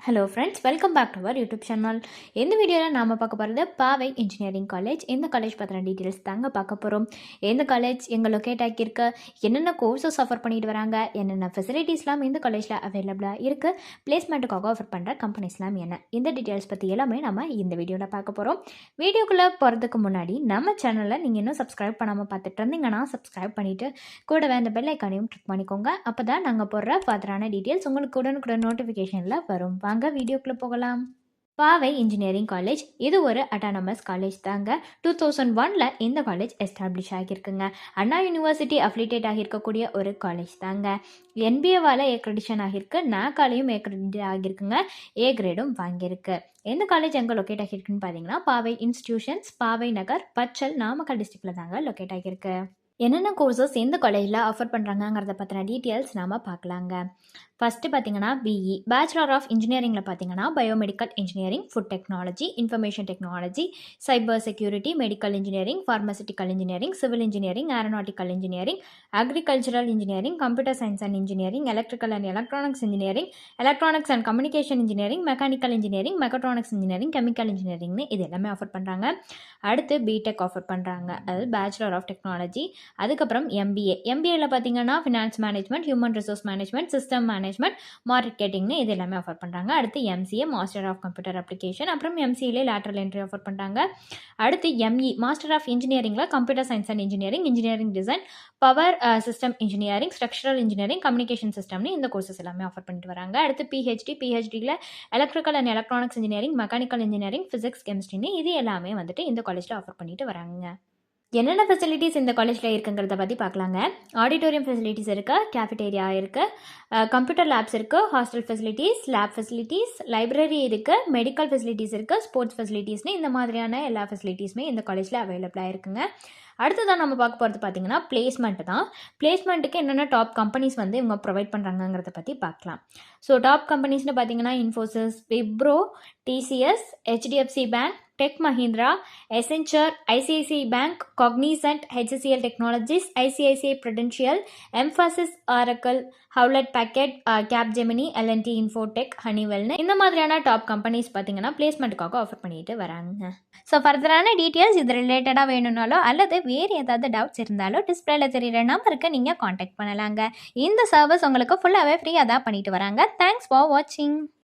Hello friends, welcome back to our YouTube channel. இந்த வீடியோவில் நாம் பார்க்க போகிறது பாவை இன்ஜினியரிங் காலேஜ். இந்த காலேஜ் பற்றின டீட்டெயில்ஸ் தாங்க பார்க்க போகிறோம். இந்த காலேஜ் எங்கள் லொக்கேட் ஆகியிருக்க, என்னென்ன கோர்சஸ் ஆஃபர் பண்ணிட்டு வராங்க, என்னென்ன ஃபெசிலிட்டிஸ்லாம் இந்த காலேஜில் அவைலபிளாக இருக்குது, பிளேஸ்மெண்ட்டுக்காக ஆஃபர் பண்ணுற கம்பெனிஸ்லாம் என்ன, இந்த டீட்டெயில்ஸ் பற்றி எல்லாமே நம்ம இந்த வீடியோவில் பார்க்க போகிறோம். வீடியோக்குள்ளே போகிறதுக்கு முன்னாடி நம்ம சேனலில் நீங்கள் இன்னும் சப்ஸ்கிரைப் பண்ணாமல் பார்த்துட்டு இருந்தீங்கன்னா சப்ஸ்கிரைப் பண்ணிவிட்டு கூடவே அந்த பெல் ஐக்கானையும் கிளிக் பண்ணிக்கோங்க. அப்போ தான் நாங்கள் போடுற ஃபர்தரான டீட்டெயில்ஸ் உங்களுக்கு உடனுக்குடன் நோட்டிஃபிகேஷனில் வரும். வாங்க வீடியோக்குள்ள போகலாம். பாவை இன்ஜினியரிங் காலேஜ் இது ஒரு அட்டானமஸ் காலேஜ் தாங்க. 2001 இந்த காலேஜ் எஸ்டாப்ளிஷ் ஆகியிருக்குங்க. அண்ணா யூனிவர்சிட்டி அஃபிலியேட் ஆகியிருக்கக்கூடிய ஒரு காலேஜ் தாங்க. என்பிஏவால் ஏக்ரெடிஷன் ஆகியிருக்கு, நாக்காலையும் ஏக்ரெடிட் ஆகியிருக்குங்க, ஏ கிரேடும் வாங்கியிருக்கு. எந்த காலேஜ் எங்கே லொக்கேட் ஆகியிருக்குன்னு பார்த்தீங்கன்னா பாவை இன்ஸ்டிடியூஷன்ஸ், பாவை நகர், பச்சல், நாமக்கல் டிஸ்ட்ரிக்டில் தாங்க லொக்கேட் ஆகியிருக்கு. என்னென்ன கோர்சஸ் எந்த காலேஜில் ஆஃபர் பண்ணுறாங்கங்கிறத பற்றின டீட்டெயில்ஸ் நாம் பார்க்கலாங்க. ஃபஸ்ட்டு பார்த்தீங்கன்னா பிஇ பேச்சுலர் ஆஃப் இன்ஜினியரிங்கில் பார்த்தீங்கன்னா biomedical engineering, food technology, information technology, cyber security, medical engineering, pharmaceutical engineering, civil engineering, aeronautical engineering, agricultural engineering, computer science and engineering, electrical and electronics engineering, electronics and communication engineering, mechanical engineering, mechatronics engineering, chemical இன்ஜினியரிங்னு இது எல்லாமே offer பண்ணுறாங்க. அடுத்து BTech offer பண்ணுறாங்க, அதாவது bachelor of technology. அதுக்கப்புறம் எம்பிஏல பார்த்தீங்கன்னா finance management, human resource management, system management, மார்க்கெட்டிங்னு இது எல்லாமே ஆஃபர் பண்ணுறாங்க. அடுத்து MCA master of computer application, அப்புறம் எம்சிஏலே லேட்டரல் என்ட்ரி ஆஃபர் பண்ணுறாங்க. அடுத்து எம்இ மாஸ்டர் ஆஃப் இன்ஜினியரிங்கில் computer science and engineering, engineering design, power system engineering, structural engineering, communication சிஸ்டம்னு இந்த கோர்சஸ் எல்லாமே ஆஃபர் பண்ணிட்டு வராங்க. அடுத்து பிஹெச்டியில் electrical and electronics engineering, mechanical engineering, physics, கெமிஸ்ட்ரின்னு இது எல்லாமே வந்துட்டு இந்த காலேஜில் ஆஃபர் பண்ணிட்டு வராங்க. என்னென்ன ஃபெசிலிட்டிஸ் இந்த காலேஜில் இருக்குங்கிறத பற்றி பார்க்கலாங்க. ஆடிட்டோரியம் ஃபெசிலிட்டிஸ் இருக்குது, கேஃபிடேரியா இருக்குது, கம்ப்யூட்டர் லேப்ஸ் இருக்குது, hostel facilities, lab facilities, library இருக்குது, மெடிக்கல் ஃபெசிலிட்டிஸ் இருக்குது, ஸ்போர்ட்ஸ் ஃபெசிலிட்டிஸ்னு இந்த மாதிரியான எல்லா ஃபெசிலிட்டிஸுமே இந்த காலேஜில் அவைலபிளாக இருக்குங்க. அடுத்ததான் நம்ம பார்க்க போகிறது பார்த்தீங்கன்னா பிளேஸ்மெண்ட் தான். பிளேஸ்மெண்ட்டுக்கு என்னென்ன டாப் கம்பெனிஸ் வந்து இவங்க ப்ரொவைட் பண்ணுறாங்கிறத பற்றி பார்க்கலாம். ஸோ டாப் கம்பெனிஸ்னு பார்த்தீங்கன்னா Infosys, Wipro, TCS, HDFC bank, Tech Mahindra, Accenture, ICICI bank, Cognizant, HCL technologies, ICICI Prudential, Mphasis, Oracle, Hewlett Packard, Capgemini, L&T Infotech, ஹனிவெல்னு இந்த மாதிரியான டாப் கம்பெனிஸ் பார்த்தீங்கன்னா பிளேஸ்மெண்ட்டுக்காக ஆஃபர் பண்ணிட்டு வராங்க. ஸோ ஃபர்தரான டீட்டெயில்ஸ் இது ரிலேட்டடாக வேணும்னாலோ அல்லது வேறு ஏதாவது டவுட்ஸ் இருந்தாலோ டிஸ்பிளேல தெரியிற நம்பருக்கு நீங்கள் காண்டாக்ட் பண்ணலாங்க. இந்த சர்வீஸ் உங்களுக்கு ஃபுல்லாகவே ஃப்ரீயாக தான் பண்ணிட்டு வராங்க. தேங்க்ஸ் ஃபார் வாட்சிங்.